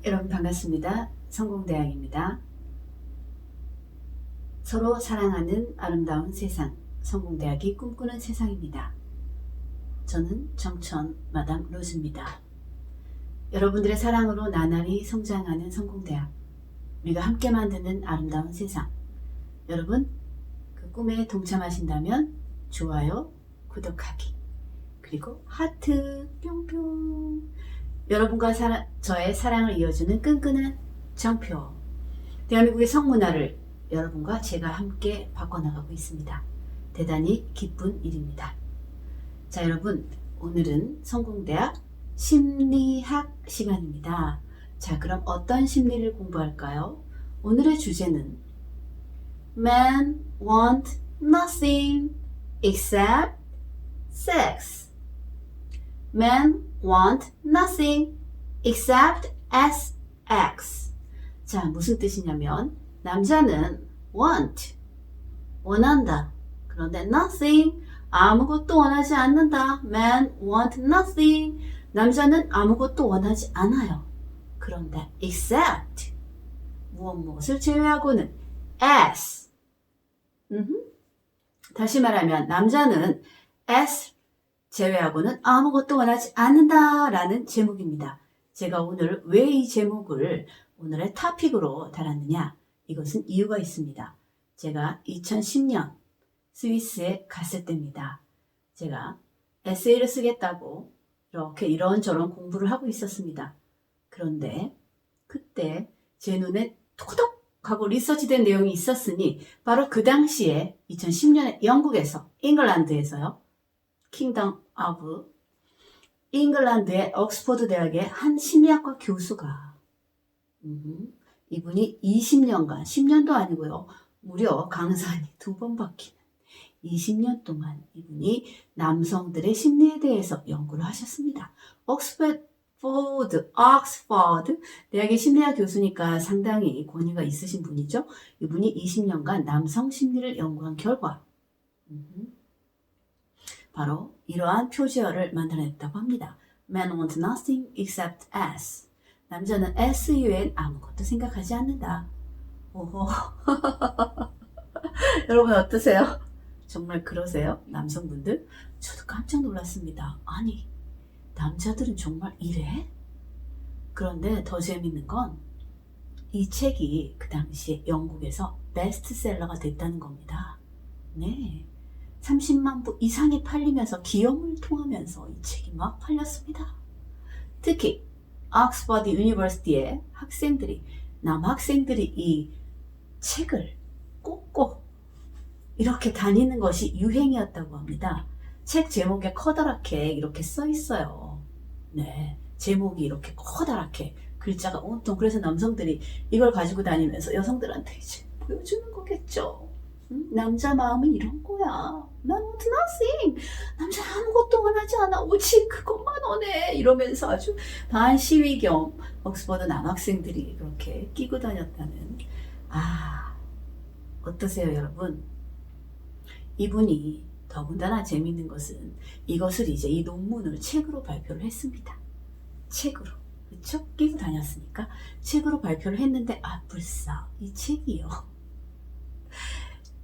여러분 반갑습니다. 성공대학입니다. 서로 사랑하는 아름다운 세상, 성공대학이 꿈꾸는 세상입니다. 저는 정천 마담 로즈입니다. 여러분들의 사랑으로 나날이 성장하는 성공대학, 우리가 함께 만드는 아름다운 세상. 여러분 그 꿈에 동참하신다면 좋아요, 구독하기, 그리고 하트 뿅뿅. 여러분과 저의 사랑을 이어주는 끈끈한 정표. 대한민국의 성문화를 여러분과 제가 함께 바꿔나가고 있습니다. 대단히 기쁜 일입니다. 자, 여러분, 오늘은 성공대학 심리학 시간입니다. 자, 그럼 어떤 심리를 공부할까요? 오늘의 주제는 Men want nothing except sex. Men want nothing except sex. 자, 무슨 뜻이냐면 남자는 want, 원한다. 그런데 nothing, 아무것도 원하지 않는다. Men want nothing, 남자는 아무것도 원하지 않아요. 그런데 except, 무엇을 제외하고는 as. 다시 말하면 남자는 as 제외하고는 아무것도 원하지 않는다 라는 제목입니다. 제가 오늘 왜 이 제목을 오늘의 토픽으로 달았느냐, 이것은 이유가 있습니다. 제가 2010년 스위스에 갔을 때입니다. 제가 에세이를 쓰겠다고 이렇게 이런저런 공부를 하고 있었습니다. 그런데 그때 제 눈에 토독하고 리서치된 내용이 있었으니 바로 그 당시에 2010년에 영국에서, 잉글랜드에서요, 킹덤 오브 잉글랜드의 옥스퍼드 대학의 한 심리학과 교수가 이분이 20년간, 10년도 아니고요, 무려 강산이 2번 바뀌는 20년 동안 이분이 남성들의 심리에 대해서 연구를 하셨습니다. 옥스퍼드 대학의 심리학 교수니까 상당히 권위가 있으신 분이죠. 이분이 20년간 남성 심리를 연구한 결과 바로 이러한 표지어를 만들어냈다고 합니다. Men want nothing except S. 남자는 S 이외엔 아무것도 생각하지 않는다. 오호. 여러분 어떠세요? 정말 그러세요? 남성분들? 저도 깜짝 놀랐습니다. 아니, 남자들은 정말 이래? 그런데 더 재밌는 건 이 책이 그 당시에 영국에서 베스트셀러가 됐다는 겁니다. 네. 30만 부 이상이 팔리면서 기업을 통하면서 이 책이 막 팔렸습니다. 특히 옥스퍼드 유니버시티의 남학생들이 이 책을 꽂고 이렇게 다니는 것이 유행이었다고 합니다. 책 제목에 커다랗게 이렇게 써 있어요. 네, 제목이 이렇게 커다랗게 글자가 온통. 그래서 남성들이 이걸 가지고 다니면서 여성들한테 이제 보여주는 거겠죠. 남자 마음은 이런 거야. 난 want nothing. 남자 아무것도 원하지 않아. 오직 그것만 원해. 이러면서 아주 반시위 겸 옥스퍼드 남학생들이 그렇게 끼고 다녔다는. 어떠세요, 여러분? 이분이 더군다나 재밌는 것은 이것을 이제 이 논문을 책으로 발표를 했습니다. 책으로. 그쵸? 끼고 다녔으니까 책으로 발표를 했는데 불사 이 책이요.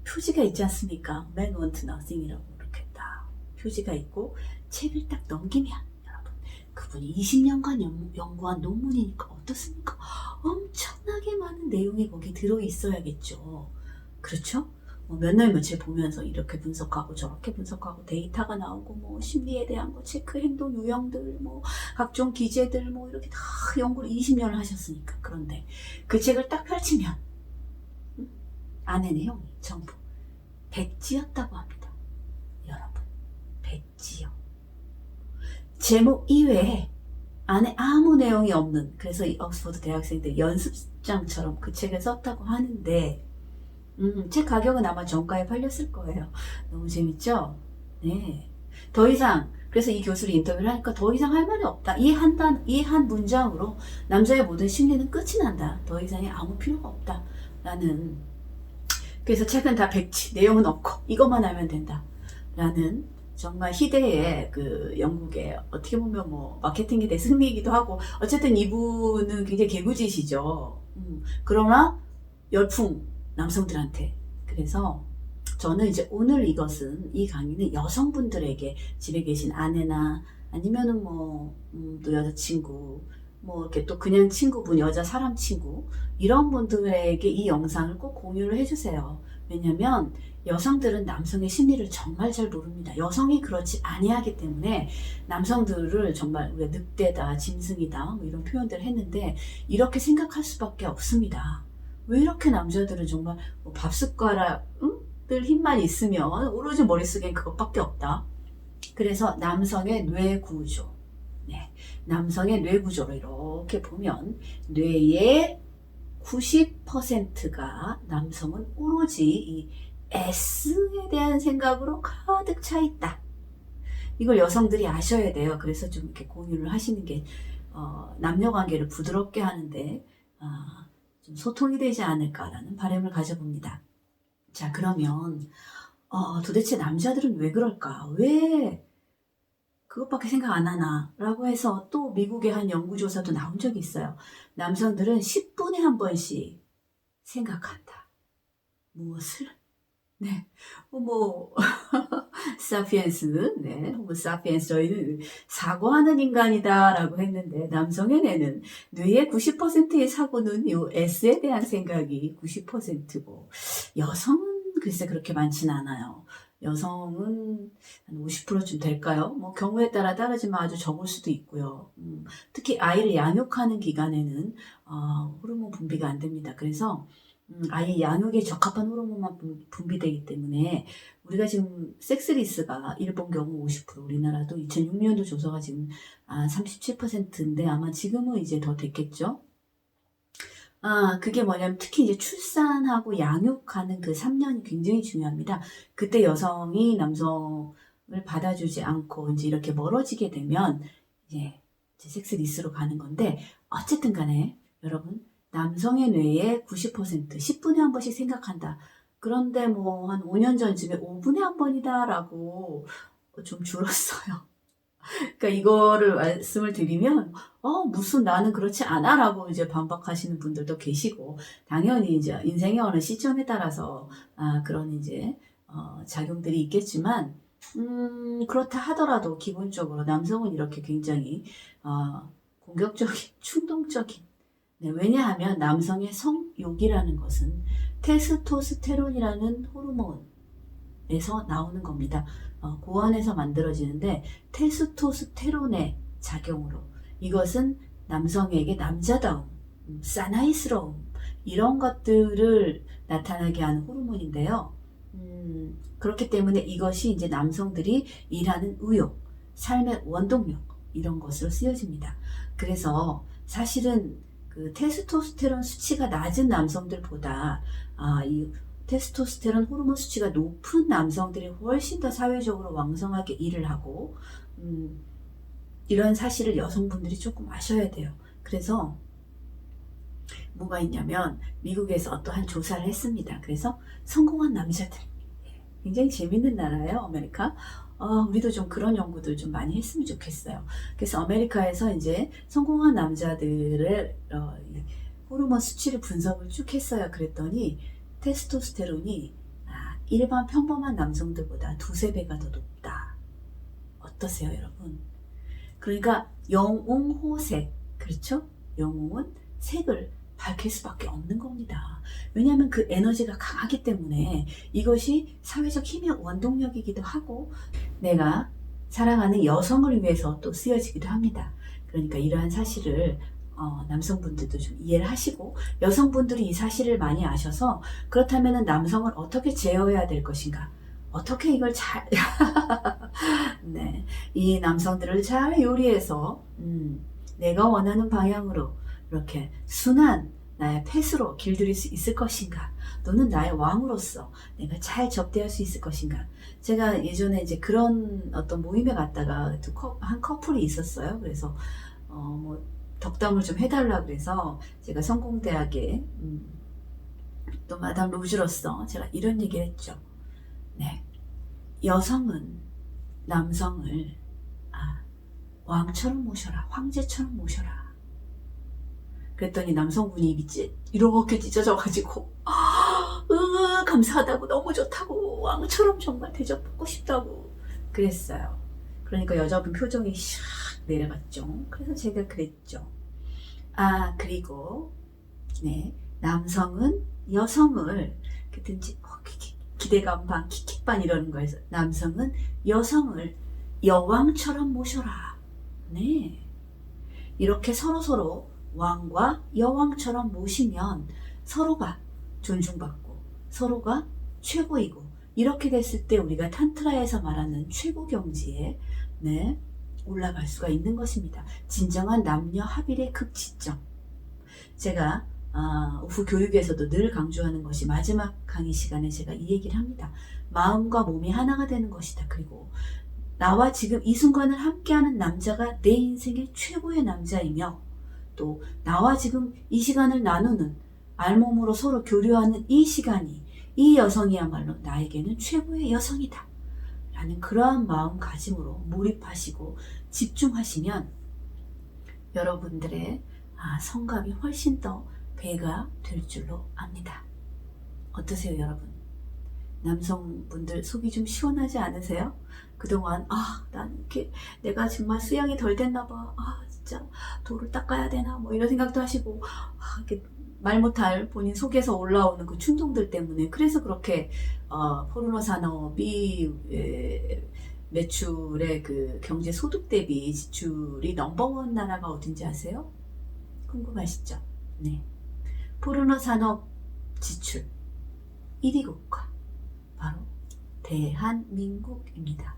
표지가 있지 않습니까? Men want nothing이라고 이렇게 딱 표지가 있고 책을 딱 넘기면 여러분, 그분이 20년간 연구한 논문이니까 어떻습니까? 엄청나게 많은 내용이 거기 들어있어야겠죠. 그렇죠? 몇 날 며칠 보면서 이렇게 분석하고 저렇게 분석하고 데이터가 나오고 심리에 대한 체크 행동 유형들 각종 기제들 이렇게 다 연구를 20년을 하셨으니까. 그런데 그 책을 딱 펼치면 안에 내용이 전부 백지였다고 합니다. 여러분, 백지요. 제목 이외에 안에 아무 내용이 없는, 그래서 이 옥스퍼드 대학생들 연습장처럼 그 책을 썼다고 하는데 책 가격은 아마 정가에 팔렸을 거예요. 너무 재밌죠? 네. 더 이상, 그래서 이 교수를 인터뷰를 하니까 더 이상 할 말이 없다. 이 한 문장으로 남자의 모든 심리는 끝이 난다. 더 이상의 아무 필요가 없다. 라는. 그래서 책은 다 백지, 내용은 없고 이것만 알면 된다. 라는 정말 희대의 그 영국의 어떻게 보면 뭐 마케팅에 대해 승리이기도 하고 어쨌든 이분은 굉장히 개구지시죠. 그러나 열풍 남성들한테. 그래서 저는 이제 오늘 이 강의는 여성분들에게 집에 계신 아내나 아니면은 또 여자친구, 뭐 이렇게 또 그냥 친구분, 여자 사람 친구, 이런 분들에게 이 영상을 꼭 공유를 해주세요. 왜냐면 여성들은 남성의 심리를 정말 잘 모릅니다. 여성이 그렇지 아니하기 때문에 남성들을 정말 우리가 늑대다, 짐승이다, 뭐 이런 표현들을 했는데 이렇게 생각할 수밖에 없습니다. 왜 이렇게 남자들은 정말 뭐 밥숟가락, 들 힘만 있으면 오로지 머릿속엔 그것밖에 없다. 그래서 남성의 뇌 구조, 남성의 뇌 구조를 이렇게 보면 뇌의 90%가 남성은 오로지 이 S에 대한 생각으로 가득 차 있다. 이걸 여성들이 아셔야 돼요. 그래서 좀 이렇게 공유를 하시는 게 남녀 관계를 부드럽게 하는데 좀 소통이 되지 않을까라는 바람을 가져봅니다. 자, 그러면 도대체 남자들은 왜 그럴까? 왜 그것밖에 생각 안 하나? 라고 해서 또 미국의 한 연구조사도 나온 적이 있어요. 남성들은 10분에 한 번씩 생각한다. 무엇을? 네. 호모 사피엔스, 호모 사피엔스, 저희는 사고하는 인간이다 라고 했는데, 남성의 뇌는, 뇌의 90%의 사고는 요 S에 대한 생각이 90%고, 여성은 글쎄 그렇게 많진 않아요. 여성은 한 50%쯤 될까요? 뭐 경우에 따라 다르지만 아주 적을 수도 있고요. 특히 아이를 양육하는 기간에는 호르몬 분비가 안 됩니다. 그래서 아이 양육에 적합한 호르몬만 분비되기 때문에 우리가 지금 섹스리스가 일본 경우 50%, 우리나라도 2006년도 조사가 지금 37%인데 아마 지금은 이제 더 됐겠죠. 그게 뭐냐면 특히 이제 출산하고 양육하는 그 3년이 굉장히 중요합니다. 그때 여성이 남성을 받아주지 않고 이제 이렇게 멀어지게 되면 이제 섹스리스로 가는 건데 어쨌든 간에 여러분 남성의 뇌의 90%, 10분에 한 번씩 생각한다. 그런데 뭐 한 5년 전쯤에 5분에 한 번이다라고 좀 줄었어요. 그러니까 이거를 말씀을 드리면 무슨 나는 그렇지 않아 라고 이제 반박하시는 분들도 계시고 당연히 이제 인생의 어느 시점에 따라서 그런 이제 작용들이 있겠지만 그렇다 하더라도 기본적으로 남성은 이렇게 굉장히 공격적인 충동적인 왜냐하면 남성의 성욕이라는 것은 테스토스테론이라는 호르몬에서 나오는 겁니다. 고안에서 만들어지는데 테스토스테론의 작용으로 이것은 남성에게 남자다움, 사나이스러움 이런 것들을 나타나게 하는 호르몬인데요. 그렇기 때문에 이것이 이제 남성들이 일하는 의욕, 삶의 원동력 이런 것으로 쓰여집니다. 그래서 사실은 그 테스토스테론 수치가 낮은 남성들보다 이 테스토스테론 호르몬 수치가 높은 남성들이 훨씬 더 사회적으로 왕성하게 일을 하고 이런 사실을 여성분들이 조금 아셔야 돼요. 그래서 뭐가 있냐면 미국에서 어떠한 조사를 했습니다. 그래서 성공한 남자들 굉장히 재밌는 나라예요, 아메리카. 우리도 좀 그런 연구들 좀 많이 했으면 좋겠어요. 그래서 아메리카에서 이제 성공한 남자들의 호르몬 수치를 분석을 쭉 했어요. 그랬더니 테스토스테론이 일반 평범한 남성들보다 2~3배가 더 높다. 어떠세요, 여러분? 그러니까 영웅호색, 그렇죠? 영웅은 색을 밝힐 수밖에 없는 겁니다. 왜냐하면 그 에너지가 강하기 때문에 이것이 사회적 힘의 원동력이기도 하고 내가 사랑하는 여성을 위해서 또 쓰여지기도 합니다. 그러니까 이러한 사실을 남성분들도 좀 이해를 하시고 여성분들이 이 사실을 많이 아셔서 그렇다면 남성을 어떻게 제어해야 될 것인가, 어떻게 이걸 잘 이 남성들을 잘 요리해서 내가 원하는 방향으로 이렇게 순한 나의 펫으로 길들일 수 있을 것인가, 또는 나의 왕으로서 내가 잘 접대할 수 있을 것인가. 제가 예전에 이제 그런 어떤 모임에 갔다가 한 커플이 있었어요. 그래서 뭐 덕담을 좀 해달라 그래서 제가 성공대학에 또 마담 로즈로서 제가 이런 얘기를 했죠. 여성은 남성을 왕처럼 모셔라, 황제처럼 모셔라. 그랬더니 남성분이 입이 이렇게 찢어져가지고 감사하다고, 너무 좋다고, 왕처럼 정말 대접받고 싶다고 그랬어요. 그러니까 여자분 표정이 샥 내려갔죠. 그래서 제가 그랬죠. 그리고 남성은 여성을 그든지 기대감 반 킥킥 반 이러는 거에서 남성은 여성을 여왕처럼 모셔라. 네, 이렇게 서로 왕과 여왕처럼 모시면 서로가 존중받고 서로가 최고이고, 이렇게 됐을 때 우리가 탄트라에서 말하는 최고 경지에 올라갈 수가 있는 것입니다. 진정한 남녀 합일의 극치점. 제가 오후 교육에서도 늘 강조하는 것이, 마지막 강의 시간에 제가 이 얘기를 합니다. 마음과 몸이 하나가 되는 것이다. 그리고 나와 지금 이 순간을 함께하는 남자가 내 인생의 최고의 남자이며, 또 나와 지금 이 시간을 나누는, 알몸으로 서로 교류하는 이 시간이, 이 여성이야말로 나에게는 최고의 여성이다 라는 그러한 마음가짐으로 몰입하시고 집중하시면 여러분들의 성감이 훨씬 더 배가 될 줄로 압니다. 어떠세요, 여러분? 남성분들 속이 좀 시원하지 않으세요? 그동안 난 이렇게 내가 정말 수양이 덜 됐나 봐, 진짜 돌을 닦아야 되나, 뭐 이런 생각도 하시고, 이렇게 말 못할 본인 속에서 올라오는 그 충동들 때문에, 그래서 그렇게 포르노 산업이 매출의 그 경제 소득 대비 지출이 넘버원 나라가 어딘지 아세요? 궁금하시죠? 네, 포르노 산업 지출 1위 국가 바로 대한민국입니다.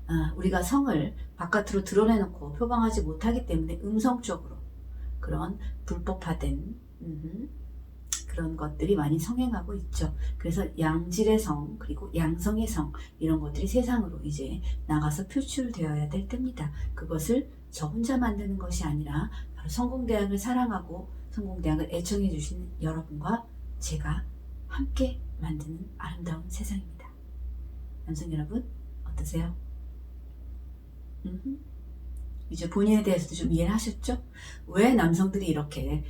여러분, 우리가 성을 바깥으로 드러내놓고 표방하지 못하기 때문에 음성적으로 그런 불법화된 그런 것들이 많이 성행하고 있죠. 그래서 양질의 성, 그리고 양성의 성, 이런 것들이 세상으로 이제 나가서 표출되어야 될 때입니다. 그것을 저 혼자 만드는 것이 아니라 바로 성공대학을 사랑하고 성공대학을 애청해 주신 여러분과 제가 함께 만드는 아름다운 세상입니다. 남성 여러분, 어떠세요? 이제 본인에 대해서도 좀 이해를 하셨죠? 왜 남성들이 이렇게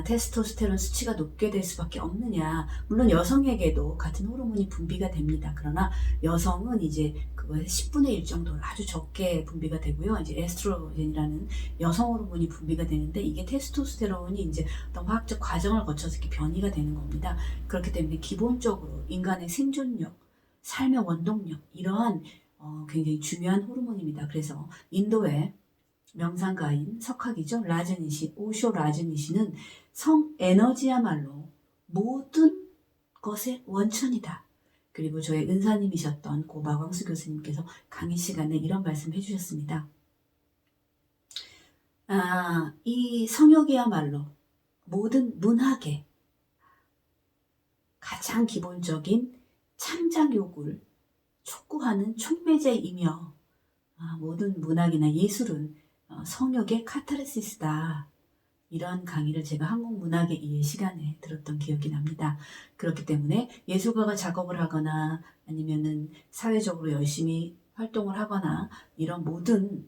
테스토스테론 수치가 높게 될 수밖에 없느냐. 물론 여성에게도 같은 호르몬이 분비가 됩니다. 그러나 여성은 이제 그거의 10분의 1 정도로 아주 적게 분비가 되고요. 이제 에스트로겐이라는 여성 호르몬이 분비가 되는데, 이게 테스토스테론이 이제 어떤 화학적 과정을 거쳐서 이렇게 변이가 되는 겁니다. 그렇기 때문에 기본적으로 인간의 생존력, 삶의 원동력, 이러한 굉장히 중요한 호르몬입니다. 그래서 인도의 명상가인 석학이죠. 라즈니시, 오쇼 라즈니시는 성 에너지야말로 모든 것의 원천이다. 그리고 저의 은사님이셨던 고 마광수 교수님께서 강의 시간에 이런 말씀 해주셨습니다. 이 성욕이야말로 모든 문학의 가장 기본적인 창작 욕구를 촉구하는 촉매제이며, 모든 문학이나 예술은 성욕의 카타르시스다. 이런 강의를 제가 한국문학의 이해 시간에 들었던 기억이 납니다. 그렇기 때문에 예술가가 작업을 하거나 아니면은 사회적으로 열심히 활동을 하거나 이런 모든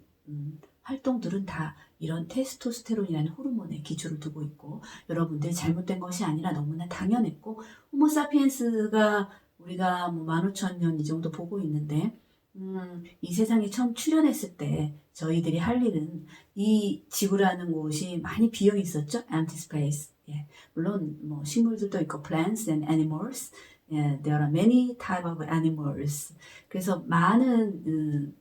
활동들은 다 이런 테스토스테론이라는 호르몬에 기초를 두고 있고, 여러분들 잘못된 것이 아니라 너무나 당연했고, 호모사피엔스가 우리가 뭐 15,000년 이 정도 보고 있는데, 이 세상에 처음 출현했을 때 저희들이 할 일은, 이 지구라는 곳이 많이 비어 있었죠. empty space. 예. 물론 뭐 식물들도 있고 plants and animals. 예. There are many type of animals. 그래서 많은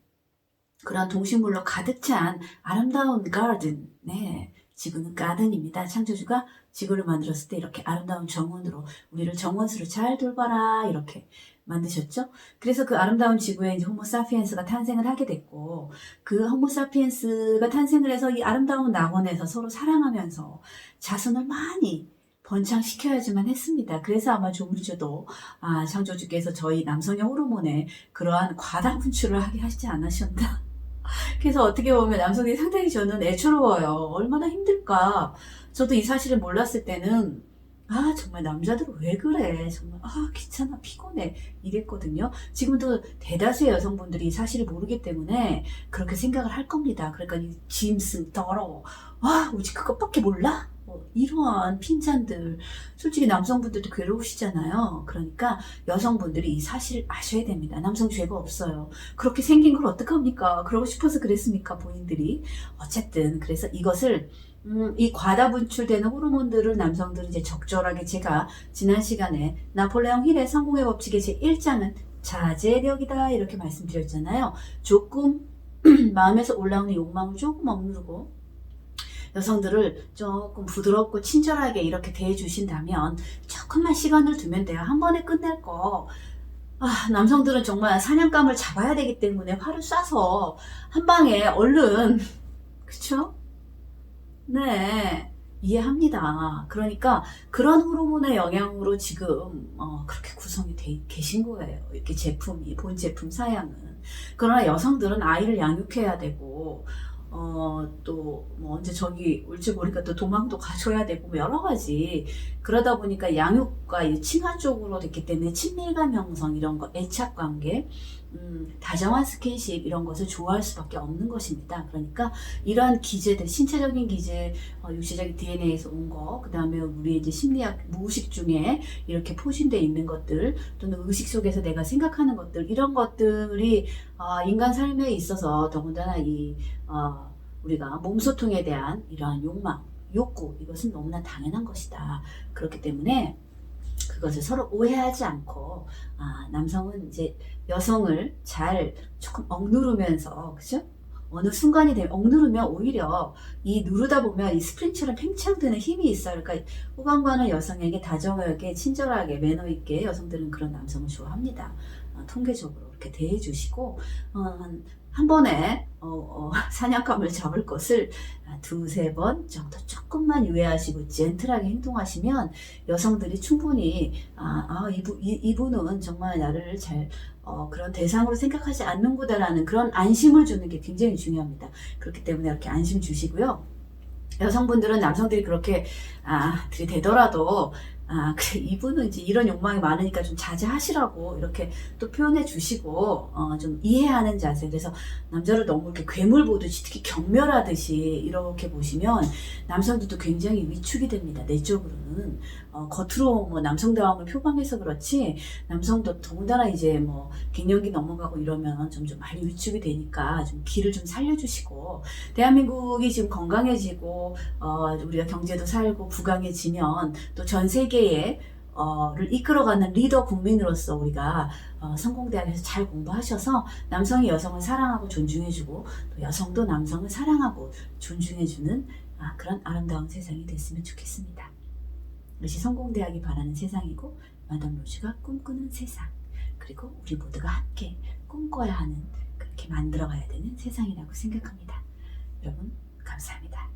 그런 동식물로 가득 찬 아름다운 garden. 네. 지구는 가든입니다. 창조주가 지구를 만들었을 때 이렇게 아름다운 정원으로, 우리를 정원수로 잘 돌봐라, 이렇게 만드셨죠. 그래서 그 아름다운 지구에 이제 호모사피엔스가 탄생을 하게 됐고, 그 호모사피엔스가 탄생을 해서 이 아름다운 낙원에서 서로 사랑하면서 자손을 많이 번창시켜야지만 했습니다. 그래서 아마 조물주도 창조주께서 저희 남성의 호르몬에 그러한 과다 분출을 하게 하시지 않으셨나. 그래서 어떻게 보면 남성이 상당히 저는 애처로워요. 얼마나 힘들까. 저도 이 사실을 몰랐을 때는 아, 정말 남자들은 왜 그래? 정말, 아, 귀찮아, 피곤해. 이랬거든요. 지금도 대다수의 여성분들이 사실을 모르기 때문에 그렇게 생각을 할 겁니다. 그러니까 이 짐승, 더러워. 아, 오직 그것밖에 몰라? 이러한 핀잔들. 솔직히 남성분들도 괴로우시잖아요. 그러니까 여성분들이 이 사실을 아셔야 됩니다. 남성 죄가 없어요. 그렇게 생긴 걸 어떡합니까? 그러고 싶어서 그랬습니까? 본인들이. 어쨌든, 그래서 이것을 이 과다 분출되는 호르몬들을 남성들은 이제 적절하게 제가 지난 시간에 나폴레옹 힐의 성공의 법칙의 제 1장은 자제력이다 이렇게 말씀드렸잖아요. 조금 마음에서 올라오는 욕망을 조금 억누르고 여성들을 조금 부드럽고 친절하게 이렇게 대해주신다면 조금만 시간을 두면 돼요. 한 번에 끝낼 거. 아, 남성들은 정말 사냥감을 잡아야 되기 때문에 화를 쏴서 한 방에 얼른 그쵸? 네, 이해합니다. 그러니까 그런 호르몬의 영향으로 지금 그렇게 구성이 돼 계신 거예요. 이렇게 제품이 본 제품 사양은. 그러나 여성들은 아이를 양육해야 되고 또 뭐 언제 저기 올지 모르니까 또 도망도 가셔야 되고 뭐 여러 가지 그러다 보니까 양육과 이 친화 쪽으로 됐기 때문에 친밀감 형성 이런 거 애착 관계 다정한 스킨십 이런 것을 좋아할 수밖에 없는 것입니다. 그러니까 이러한 기제들, 신체적인 기제, 육체적인 DNA에서 온 거, 그 다음에 우리 이제 심리학, 무의식 중에 이렇게 포진되어 있는 것들, 또는 의식 속에서 내가 생각하는 것들, 이런 것들이 인간 삶에 있어서 더군다나 우리가 몸소통에 대한 이러한 욕망, 욕구, 이것은 너무나 당연한 것이다. 그렇기 때문에 그것을 서로 오해하지 않고 남성은 이제 여성을 잘 조금 억누르면서 그죠? 어느 순간이 되면 억누르면 오히려 이 누르다 보면 이 스프링처럼 팽창드는 힘이 있어요. 그러니까 호감가는 여성에게 다정하게 친절하게 매너 있게 여성들은 그런 남성을 좋아합니다. 통계적으로 이렇게 대해주시고 한 번에 사냥감을 잡을 것을 두세 번 정도 조금만 유예하시고 젠틀하게 행동하시면 여성들이 충분히 이분은 정말 나를 잘 그런 대상으로 생각하지 않는구나라는 그런 안심을 주는 게 굉장히 중요합니다. 그렇기 때문에 이렇게 안심 주시고요. 여성분들은 남성들이 그렇게 들이대더라도 그래, 이분은 이제 이런 욕망이 많으니까 좀 자제하시라고 이렇게 또 표현해 주시고, 좀 이해하는 자세. 그래서 남자를 너무 이렇게 괴물 보듯이 특히 경멸하듯이 이렇게 보시면 남성들도 굉장히 위축이 됩니다. 내적으로는. 겉으로 뭐 남성다움을 표방해서 그렇지, 남성도 더군다나 이제 뭐 갱년기 넘어가고 이러면 점점 많이 위축이 되니까 좀 기를 좀 살려주시고, 대한민국이 지금 건강해지고, 우리가 경제도 살고 부강해지면 또 전 세계에 를 이끌어가는 리더 국민으로서 우리가 성공대학에서 잘 공부하셔서 남성이 여성을 사랑하고 존중해주고 또 여성도 남성을 사랑하고 존중해주는 그런 아름다운 세상이 됐으면 좋겠습니다. 이것이 성공대학이 바라는 세상이고 마담 로즈가 꿈꾸는 세상, 그리고 우리 모두가 함께 꿈꿔야 하는, 그렇게 만들어가야 되는 세상이라고 생각합니다. 여러분 감사합니다.